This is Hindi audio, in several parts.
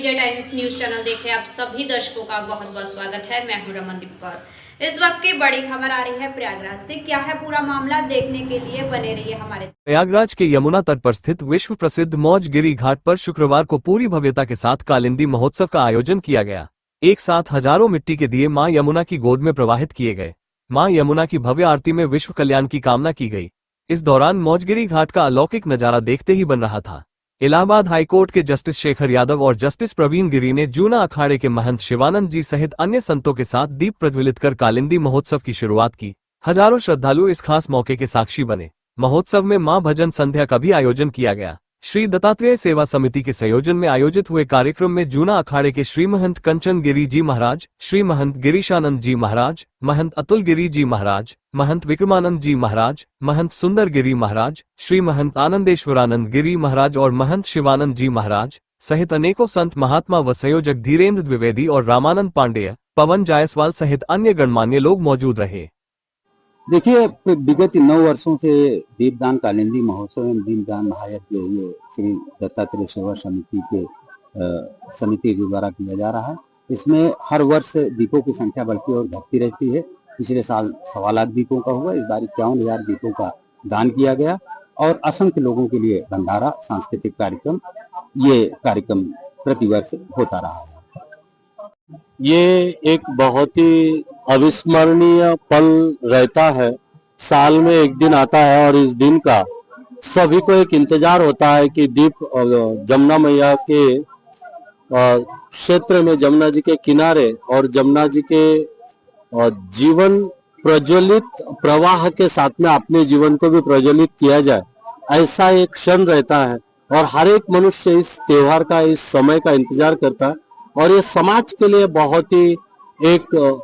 मीडिया टाइम्स न्यूज चैनल देखे आप सभी दर्शकों का बहुत बहुत स्वागत है। मैं हूं रमनदीप कौर। इस वक्त की बड़ी खबर आ रही है प्रयागराज से। क्या है पूरा मामला, देखने के लिए बने रहिए हमारे। प्रयागराज के यमुना तट पर स्थित विश्व प्रसिद्ध मौज गिरी घाट पर शुक्रवार को पूरी भव्यता के साथ कालिंदी महोत्सव का आयोजन किया गया। एक साथ हजारों मिट्टी के दिए मां यमुना की गोद में प्रवाहित किए गए। मां यमुना की भव्य आरती में विश्व कल्याण की कामना की गई। इस दौरान मौजगिरी घाट का अलौकिक नजारा देखते ही बन रहा था। इलाहाबाद हाईकोर्ट के जस्टिस शेखर यादव और जस्टिस प्रवीण गिरी ने जूना अखाड़े के महंत शिवानंद जी सहित अन्य संतों के साथ दीप प्रज्वलित कर कालिंदी महोत्सव की शुरुआत की। हजारों श्रद्धालु इस खास मौके के साक्षी बने। महोत्सव में मां भजन संध्या का भी आयोजन किया गया। श्री दत्तात्रेय सेवा समिति के संयोजन में आयोजित हुए कार्यक्रम में जूना अखाड़े के श्री महंत कंचन गिरी जी महाराज, श्री महंत गिरीशानंद जी महाराज, महंत अतुल गिरी जी महाराज, महंत विक्रमानंद जी महाराज, महंत सुंदर गिरी महाराज, श्री महंत आनंदेश्वरानंद गिरी महाराज और महंत शिवानंद जी महाराज सहित अनेकों संत महात्मा व संयोजक धीरेन्द्र द्विवेदी और रामानंद पांडेय, पवन जायसवाल सहित अन्य गणमान्य लोग मौजूद रहे। देखिए, विगत 9 वर्षों से दीपदान कालिंदी महोत्सव एवं दीपदान महायज्ञ ये श्री दत्तात्रेय सेवा समिति के समिति के द्वारा किया जा रहा है। इसमें हर वर्ष दीपों की संख्या बढ़ती और घटती रहती है। पिछले साल 1.25 लाख दीपों का हुआ, इस बार 51,000 दीपों का दान किया गया और असंख्य लोगों के लिए भंडारा, सांस्कृतिक कार्यक्रम, ये कार्यक्रम प्रतिवर्ष होता रहा है। ये एक बहुत ही अविस्मरणीय पल रहता है। साल में एक दिन आता है और इस दिन का सभी को एक इंतजार होता है कि दीप जमुना मैया के क्षेत्र में, जमुना जी के किनारे और जमुना जी के जीवन प्रज्वलित प्रवाह के साथ में अपने जीवन को भी प्रज्वलित किया जाए, ऐसा एक क्षण रहता है। और हर एक मनुष्य इस त्योहार का, इस समय का इंतजार करता है और ये समाज के लिए बहुत ही एक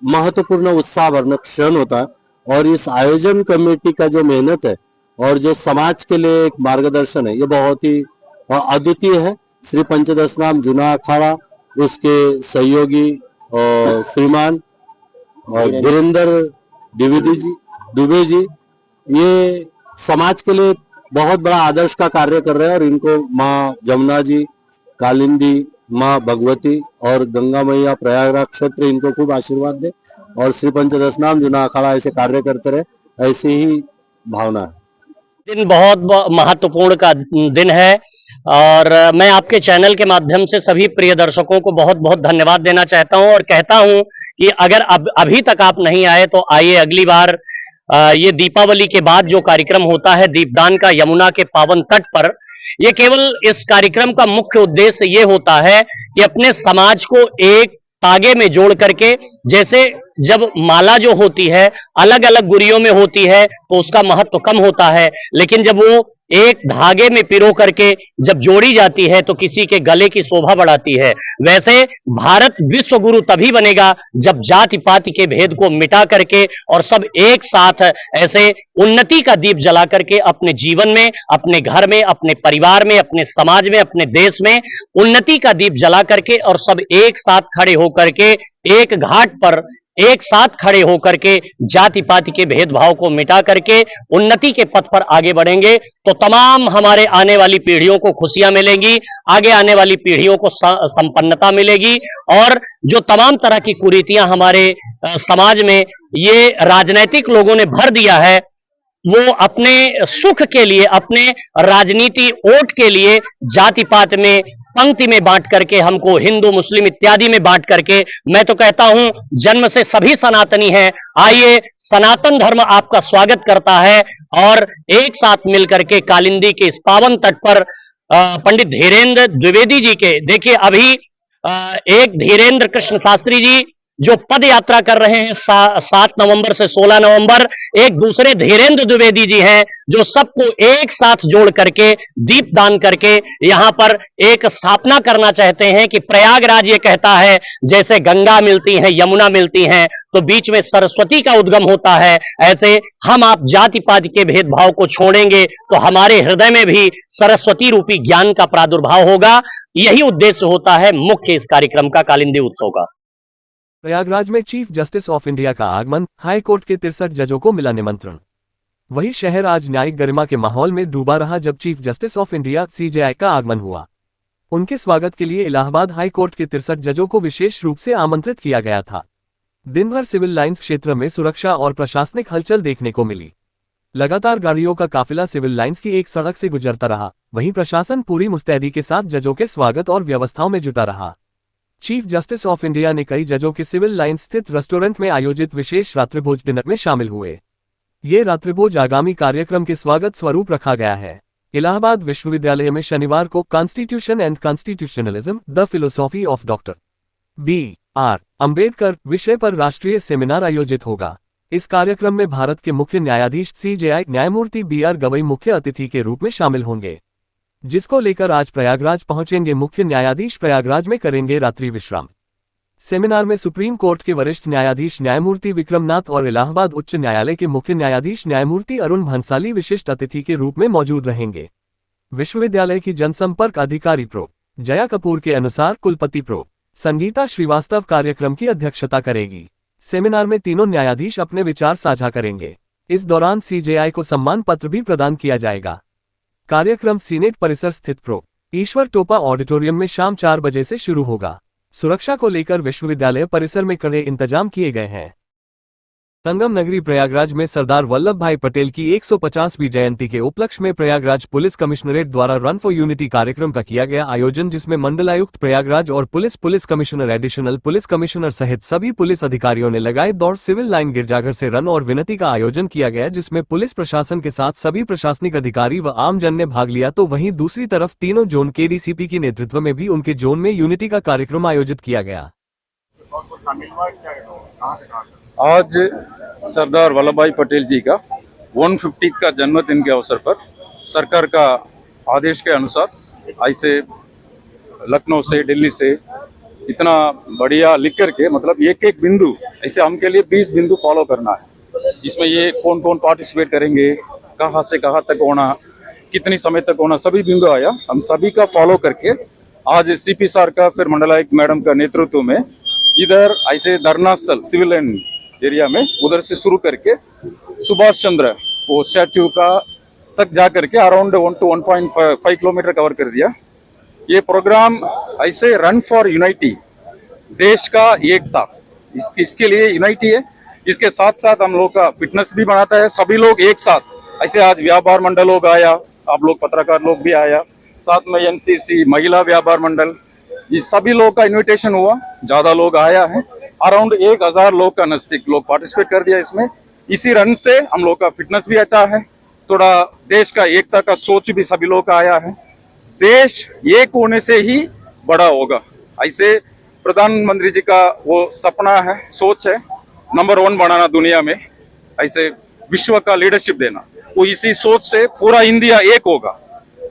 महत्वपूर्ण उत्साह भरना क्षण होता है। और इस आयोजन कमेटी का जो मेहनत है और जो समाज के लिए एक मार्गदर्शन है, ये बहुत ही अद्वितीय है। श्री पंचदशनाम जूना अखाड़ा, उसके सहयोगी श्रीमान धीरेन्द्र दुबे जी, ये समाज के लिए बहुत बड़ा आदर्श का कार्य कर रहे हैं और इनको माँ जमुना जी, कालिंदी माँ भगवती और गंगा मैया प्रयागराज क्षेत्र इनको खूब आशीर्वाद दे और श्री पंचदशनाम जूना अखाड़ा ऐसे कार्य करते रहे, ऐसी ही भावना है। दिन बहुत महत्वपूर्ण का दिन है और मैं आपके चैनल के माध्यम से सभी प्रिय दर्शकों को बहुत बहुत धन्यवाद देना चाहता हूं और कहता हूं कि अगर अभी तक आप नहीं आए तो आइए। अगली बार ये दीपावली के बाद जो कार्यक्रम होता है दीपदान का यमुना के पावन तट पर, ये केवल इस कार्यक्रम का मुख्य उद्देश्य ये होता है कि अपने समाज को एक तागे में जोड़ करके, जैसे जब माला जो होती है अलग अलग गुरियों में होती है तो उसका महत्व कम होता है, लेकिन जब वो एक धागे में पिरो करके जब जोड़ी जाती है तो किसी के गले की शोभा बढ़ाती है। वैसे भारत विश्व गुरु तभी बनेगा जब जाति पाति के भेद को मिटा करके और सब एक साथ ऐसे उन्नति का दीप जला करके अपने जीवन में, अपने घर में, अपने परिवार में, अपने समाज में, अपने देश में उन्नति का दीप जला करके और सब एक साथ खड़े होकर के एक घाट पर एक साथ खड़े होकर के जाति पाति के भेदभाव को मिटा करके उन्नति के पथ पर आगे बढ़ेंगे तो तमाम हमारे आने वाली पीढ़ियों को खुशियां मिलेंगी, आगे आने वाली पीढ़ियों को संपन्नता मिलेगी और जो तमाम तरह की कुरीतियां हमारे समाज में ये राजनीतिक लोगों ने भर दिया है, वो अपने सुख के लिए, अपने राजनीति वोट के लिए जाति पात में, पंक्ति में बांट करके, हमको हिंदू मुस्लिम इत्यादि में बांट करके, मैं तो कहता हूं जन्म से सभी सनातनी हैं। आइए, सनातन धर्म आपका स्वागत करता है और एक साथ मिलकर के कालिंदी के इस पावन तट पर पंडित धीरेन्द्र द्विवेदी जी के, देखिए अभी एक धीरेन्द्र कृष्ण शास्त्री जी जो पद यात्रा कर रहे हैं 7 नवंबर से 16 नवंबर, एक दूसरे धीरेन्द्र द्विवेदी जी हैं जो सबको एक साथ जोड़ करके दीप दान करके यहां पर एक स्थापना करना चाहते हैं कि प्रयागराज ये कहता है जैसे गंगा मिलती है, यमुना मिलती हैं तो बीच में सरस्वती का उद्गम होता है, ऐसे हम आप जाति पाति के भेदभाव को छोड़ेंगे तो हमारे हृदय में भी सरस्वती रूपी ज्ञान का प्रादुर्भाव होगा। यही उद्देश्य होता है मुख्य इस कार्यक्रम का, कालिंदी उत्सव का। प्रयागराज में चीफ जस्टिस ऑफ इंडिया का आगमन, हाई कोर्ट के 63 जजों को मिला निमंत्रण। वही शहर आज न्यायिक गरिमा के माहौल में डूबा रहा जब chief justice of India CJI का आगमन हुआ। उनके स्वागत के लिए इलाहाबाद हाई कोर्ट के 63 जजों को विशेष रूप से आमंत्रित किया गया था। दिन भर सिविल लाइंस क्षेत्र में सुरक्षा और प्रशासनिक हलचल देखने को मिली। लगातार गाड़ियों का काफिला सिविल लाइंस की एक सड़क से गुजरता रहा, वहीं प्रशासन पूरी मुस्तैदी के साथ जजों के स्वागत और व्यवस्थाओं में जुटा रहा। चीफ जस्टिस ऑफ इंडिया ने कई जजों के सिविल लाइंस स्थित रेस्टोरेंट में आयोजित विशेष रात्रिभोज डिनर में शामिल हुए। ये रात्रिभोज आगामी कार्यक्रम के स्वागत स्वरूप रखा गया है। इलाहाबाद विश्वविद्यालय में शनिवार को constitution and constitutionalism the philosophy of doctor B.R. Ambedkar विषय पर राष्ट्रीय सेमिनार आयोजित होगा। इस कार्यक्रम में भारत के मुख्य न्यायाधीश CJI न्यायमूर्ति B.R. गवई मुख्य अतिथि के रूप में शामिल होंगे, जिसको लेकर आज प्रयागराज पहुंचेंगे। मुख्य न्यायाधीश प्रयागराज में करेंगे रात्रि विश्राम। सेमिनार में सुप्रीम कोर्ट के वरिष्ठ न्यायाधीश न्यायमूर्ति विक्रमनाथ और इलाहाबाद उच्च न्यायालय के मुख्य न्यायाधीश न्यायमूर्ति अरुण भंसाली विशिष्ट अतिथि के रूप में मौजूद रहेंगे। विश्वविद्यालय की जनसंपर्क अधिकारी प्रो जया कपूर के अनुसार कुलपति प्रो संगीता श्रीवास्तव कार्यक्रम की अध्यक्षता करेगी। सेमिनार में तीनों न्यायाधीश अपने विचार साझा करेंगे। इस दौरान CJI को सम्मान पत्र भी प्रदान किया जाएगा। कार्यक्रम सीनेट परिसर स्थित प्रो ईश्वर टोपा ऑडिटोरियम में शाम 4 बजे से शुरू होगा। सुरक्षा को लेकर विश्वविद्यालय परिसर में कड़े इंतजाम किए गए हैं। संगम नगरी प्रयागराज में सरदार वल्लभ भाई पटेल की 150वीं जयंती के उपलक्ष्य में प्रयागराज पुलिस कमिश्नरेट द्वारा रन फॉर यूनिटी कार्यक्रम का किया गया आयोजन, जिसमें मंडलायुक्त प्रयागराज और police commissioner, additional police commissioner सहित सभी पुलिस अधिकारियों ने लगाए दौड़। सिविल लाइन गिरजाघर से रन और विनती का आयोजन किया गया, जिसमें पुलिस प्रशासन के साथ सभी प्रशासनिक अधिकारी व आमजन ने भाग लिया। तो वहीं दूसरी तरफ तीनों जोन के DCP की नेतृत्व में भी उनके जोन में यूनिटी का कार्यक्रम आयोजित किया गया। आज सरदार वल्लभ भाई पटेल जी का 150 का जन्मदिन के अवसर पर सरकार का आदेश के अनुसार ऐसे लखनऊ से, दिल्ली से इतना बढ़िया लिख करके, मतलब एक एक बिंदु ऐसे हम के लिए 20 बिंदु फॉलो करना है। इसमें ये कौन कौन पार्टिसिपेट करेंगे, कहाँ से कहाँ तक होना, कितनी समय तक होना, सभी बिंदु आया। हम सभी का फॉलो करके आज CP सर का, फिर मंडलायुक्त मैडम का नेतृत्व में इधर ऐसे धरना स्थल सिविल लाइन एरिया में उधर से शुरू करके सुभाष चंद्र वो स्टैच्यू का तक जा करके अराउंड 1 to 1.5 किलोमीटर कवर कर दिया। ये प्रोग्राम ऐसे रन फॉर यूनिटी, देश का एकता, इसके लिए यूनिटी है। इसके साथ साथ हम लोग का फिटनेस भी बनाता है। सभी लोग एक साथ ऐसे, आज व्यापार मंडल लोग आया, आप लोग पत्रकार लोग भी आया, साथ में NCC महिला व्यापार मंडल, ये सभी लोग का इनविटेशन हुआ, ज्यादा लोग आया है। अराउंड 1000 लोग का नजदीक लोग पार्टिसिपेट कर दिया इसमें। इसी रन से हम लोग का फिटनेस भी अच्छा है, थोड़ा देश का एकता का सोच भी सभी लोग का आया है। देश एक होने से ही बड़ा होगा, ऐसे प्रधानमंत्री जी का वो सपना है, सोच है, नंबर 1 बनाना दुनिया में, ऐसे विश्व का लीडरशिप देना। वो इसी सोच से पूरा इंडिया एक होगा।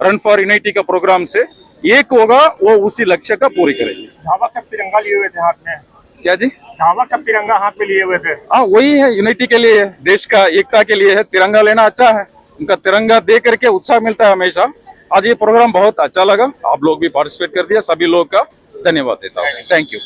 रन फॉर यूनिटी का प्रोग्राम से एक होगा, वो उसी लक्ष्य का पूरी करेंगे। धावक सब तिरंगा लिए हुए थे हाथ में। क्या जी? धावक सब तिरंगा हाथ में लिए हुए थे। हाँ, वही है, यूनिटी के लिए है, देश का एकता के लिए है। तिरंगा लेना अच्छा है, उनका तिरंगा दे करके उत्साह मिलता है हमेशा। आज ये प्रोग्राम बहुत अच्छा लगा, आप लोग भी पार्टिसिपेट कर दिया, सभी लोग का धन्यवाद देता हूँ। Thank you.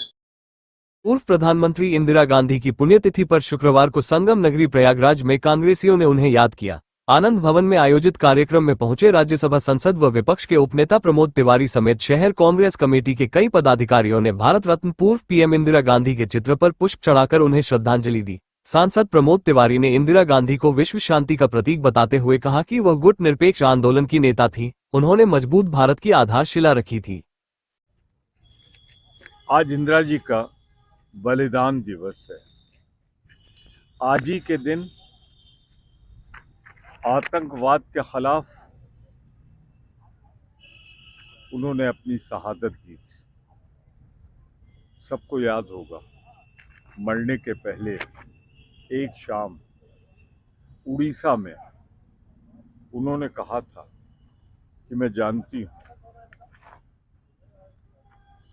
पूर्व प्रधानमंत्री इंदिरा गांधी की पुण्यतिथि पर शुक्रवार को संगम नगरी प्रयागराज में कांग्रेसियों ने उन्हें याद किया। आनंद भवन में आयोजित कार्यक्रम में पहुंचे राज्यसभा सांसद व विपक्ष के उपनेता प्रमोद तिवारी समेत शहर कांग्रेस कमेटी के कई पदाधिकारियों ने भारत रत्न पूर्व PM इंदिरा गांधी के चित्र पर पुष्प चढ़ाकर उन्हें श्रद्धांजलि दी। सांसद प्रमोद तिवारी ने इंदिरा गांधी को विश्व शांति का प्रतीक बताते हुए कहा कि वह गुट निरपेक्ष आंदोलन की नेता थी, उन्होंने मजबूत भारत की आधारशिला रखी थी। आज इंदिरा जी का बलिदान दिवस है। आज ही के दिन आतंकवाद के खिलाफ उन्होंने अपनी शहादत दी थी। सबको याद होगा, मरने के पहले एक शाम उड़ीसा में उन्होंने कहा था कि मैं जानती हूं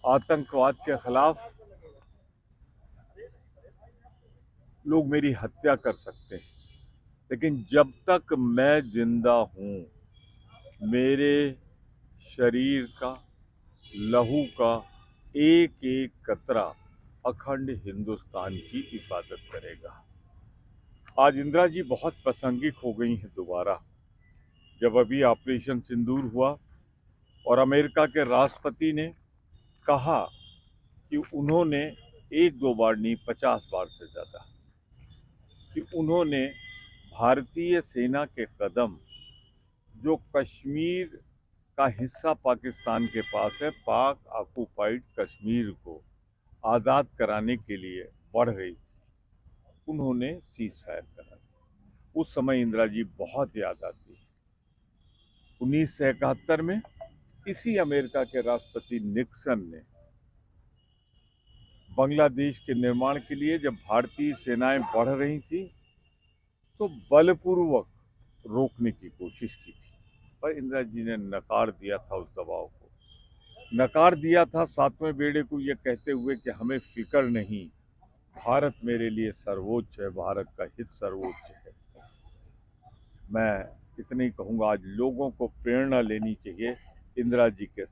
आतंकवाद के खिलाफ लोग मेरी हत्या कर सकते हैं, लेकिन जब तक मैं जिंदा हूं, मेरे शरीर का, लहू का एक एक कतरा अखंड हिंदुस्तान की हिफाजत करेगा। आज इंदिरा जी बहुत प्रासंगिक हो गई हैं दोबारा। जब अभी ऑपरेशन सिंदूर हुआ और अमेरिका के राष्ट्रपति ने कहा कि उन्होंने 1-2 बार नहीं 50 बार से ज़्यादा कि उन्होंने भारतीय सेना के कदम जो कश्मीर का हिस्सा पाकिस्तान के पास है, पाक ऑक्युपाइड कश्मीर को आज़ाद कराने के लिए बढ़ रही थी, उन्होंने सीज फायर करा। उस समय इंदिरा जी बहुत याद आती है। 1971 में इसी अमेरिका के राष्ट्रपति निक्सन ने बांग्लादेश के निर्माण के लिए जब भारतीय सेनाएं बढ़ रही थी तो बलपूर्वक रोकने की कोशिश की थी, पर इंदिरा जी ने नकार दिया था, उस दबाव को नकार दिया था 7वें बेड़े को ये कहते हुए कि हमें फिक्र नहीं, भारत मेरे लिए सर्वोच्च है, भारत का हित सर्वोच्च है। मैं इतना ही कहूँगा, आज लोगों को प्रेरणा लेनी चाहिए इंदिरा जी के।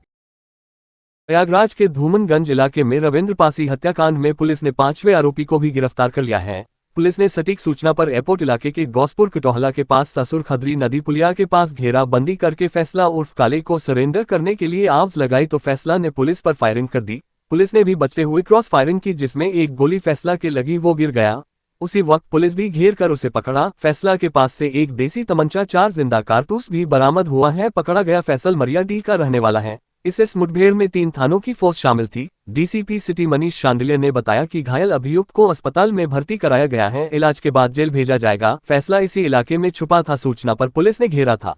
प्रयागराज के धूमनगंज इलाके में रविंद्र पासी हत्याकांड में पुलिस ने 5वें आरोपी को भी गिरफ्तार कर लिया है। पुलिस ने सटीक सूचना पर एयरपोर्ट इलाके के गौसपुर कटोहला के पास ससुर खदरी नदी पुलिया के पास घेराबंदी करके फैसला उर्फ काले को सरेंडर करने के लिए आवाज लगाई तो फैसला ने पुलिस पर फायरिंग कर दी। पुलिस ने भी बचते हुए क्रॉस फायरिंग की, जिसमें एक गोली फैसला के लगी, वो गिर गया। उसी वक्त पुलिस भी घेर कर उसे पकड़ा। फैसला के पास से एक देसी तमंचा, 4 जिंदा कारतूस भी बरामद हुआ है। पकड़ा गया फैसल मरियाडी का रहने वाला है। इस मुठभेड़ में 3 थानों की फोर्स शामिल थी। डीसीपी सिटी मनीष शांडिल्य ने बताया कि घायल अभियुक्त को अस्पताल में भर्ती कराया गया है, इलाज के बाद जेल भेजा जाएगा। फैसला इसी इलाके में छुपा था, सूचना पर पुलिस ने घेरा था।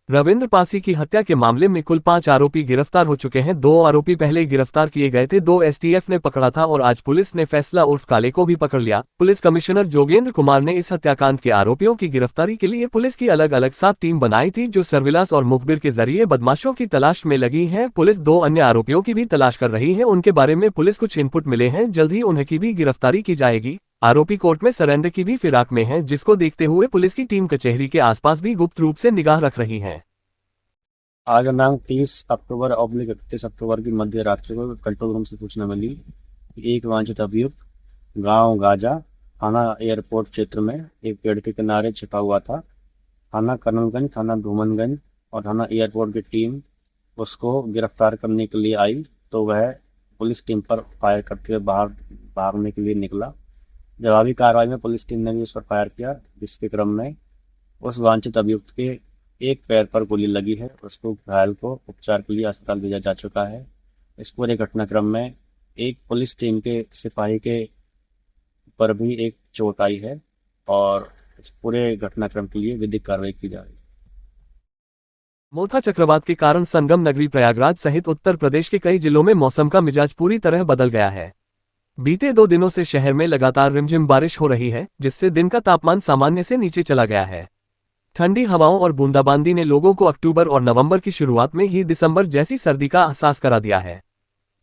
रविंद्र पासी की हत्या के मामले में कुल 5 आरोपी गिरफ्तार हो चुके हैं। 2 आरोपी पहले गिरफ्तार किए गए थे, 2 एसटीएफ ने पकड़ा था और आज पुलिस ने फैसला उर्फ काले को भी पकड़ लिया। पुलिस कमिश्नर जोगेंद्र कुमार ने इस हत्याकांड के आरोपियों की गिरफ्तारी के लिए पुलिस की अलग अलग 7 टीम बनाई थी, जो सर्विलांस और मुखबिर के जरिए बदमाशों की तलाश में लगी है। पुलिस 2 अन्य आरोपियों की भी तलाश कर रही है, उनके बारे में पुलिस कुछ इनपुट मिले हैं, जल्द ही उन्हें की भी गिरफ्तारी की जाएगी। आरोपी कोर्ट में सरेंडर की भी फिराक में है, जिसको देखते हुए पुलिस की टीम कचहरी के आसपास भी गुप्त रूप से निगाह रख रही है। आज दिनांक 30 अक्टूबर और 31 अक्टूबर की मध्य रात्रि को कंट्रोल रूम से सूचना मिली कि एक वांछित अभियुक्त गांव गाजा थाना एयरपोर्ट क्षेत्र में एक पेड़ के किनारे छिपा हुआ था। थाना कर्नलगंज, थाना धूमनगंज और थाना एयरपोर्ट की टीम उसको गिरफ्तार करने के लिए आई तो वह पुलिस टीम पर फायर करते हुए भागने के लिए निकला। जवाबी कार्रवाई में पुलिस टीम ने भी उस पर फायर किया, जिसके क्रम में उस वांछित अभियुक्त के एक पैर पर गोली लगी है। उसको घायल को उपचार के लिए अस्पताल भेजा जा चुका है। इस पूरे घटनाक्रम में एक पुलिस टीम के सिपाही के पर भी एक चोट आई है और इस पूरे घटनाक्रम के लिए विधिक कार्रवाई की जा रही है। मोथा चक्रवात के कारण संगम नगरी प्रयागराज सहित उत्तर प्रदेश के कई जिलों में मौसम का मिजाज पूरी तरह बदल गया है। बीते 2 दिनों से शहर में लगातार रिमझिम बारिश हो रही है, जिससे दिन का तापमान सामान्य से नीचे चला गया है। ठंडी हवाओं और बूंदाबांदी ने लोगों को अक्टूबर और नवंबर की शुरुआत में ही दिसंबर जैसी सर्दी का एहसास करा दिया है।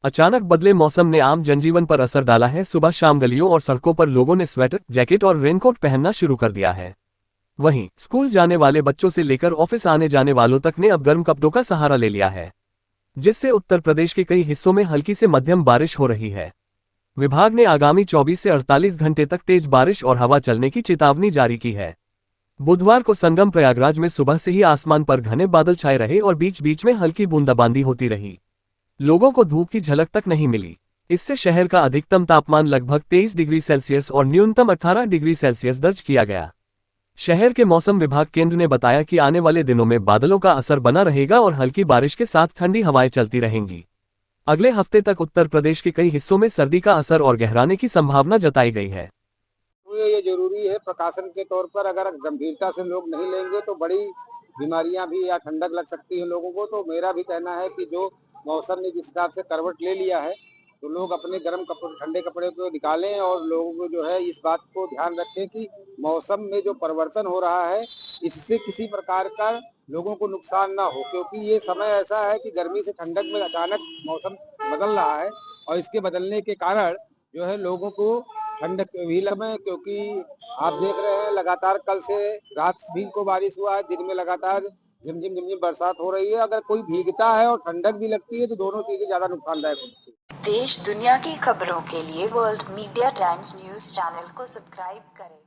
अचानक बदले मौसम ने आम जनजीवन पर असर डाला है। सुबह शाम गलियों और सड़कों पर लोगों ने स्वेटर, जैकेट और रेनकोट पहनना शुरू कर दिया है। वहीं स्कूल जाने वाले बच्चों से लेकर ऑफिस आने जाने वालों तक ने अब गर्म कपड़ों का सहारा ले लिया है, जिससे उत्तर प्रदेश के कई हिस्सों में हल्की से मध्यम बारिश हो रही है। विभाग ने आगामी 24 से 48 घंटे तक तेज बारिश और हवा चलने की चेतावनी जारी की है। बुधवार को संगम प्रयागराज में सुबह से ही आसमान पर घने बादल छाए रहे और बीच बीच में हल्की बूंदाबांदी होती रही। लोगों को धूप की झलक तक नहीं मिली। इससे शहर का अधिकतम तापमान लगभग 23 डिग्री सेल्सियस और न्यूनतम 18 डिग्री सेल्सियस दर्ज किया गया। शहर के मौसम विभाग केंद्र ने बताया कि आने वाले दिनों में बादलों का असर बना रहेगा और हल्की बारिश के साथ ठंडी हवाएं चलती रहेंगी। अगले हफ्ते तक उत्तर प्रदेश के कई हिस्सों में सर्दी का असर और गहराने की संभावना जताई गई है। ये जरूरी है प्रकाशन के तौर पर, अगर गंभीरता से लोग नहीं लेंगे तो बड़ी बीमारियां भी या ठंडक लग सकती है लोगों को। तो मेरा भी कहना है कि जो मौसम ने जिस हिसाब से करवट ले लिया है तो लोग अपने गर्म कपड़े, ठंडे कपड़े को निकालें और लोगों को जो है इस बात को ध्यान रखें कि मौसम में जो परिवर्तन हो रहा है इससे किसी प्रकार का लोगों को नुकसान ना हो, क्योंकि ये समय ऐसा है कि गर्मी से ठंडक में अचानक मौसम बदल रहा है और इसके बदलने के कारण जो है लोगों को ठंडक भी लगे, क्योंकि आप देख रहे हैं लगातार कल से रात भी को बारिश हुआ है, दिन में लगातार झिमझिम बरसात हो रही है। अगर कोई भीगता है और ठंडक भी लगती है तो दोनों चीजें ज्यादा नुकसानदायक होती है। देश दुनिया की खबरों के लिए world media times news channel को सब्सक्राइब करें।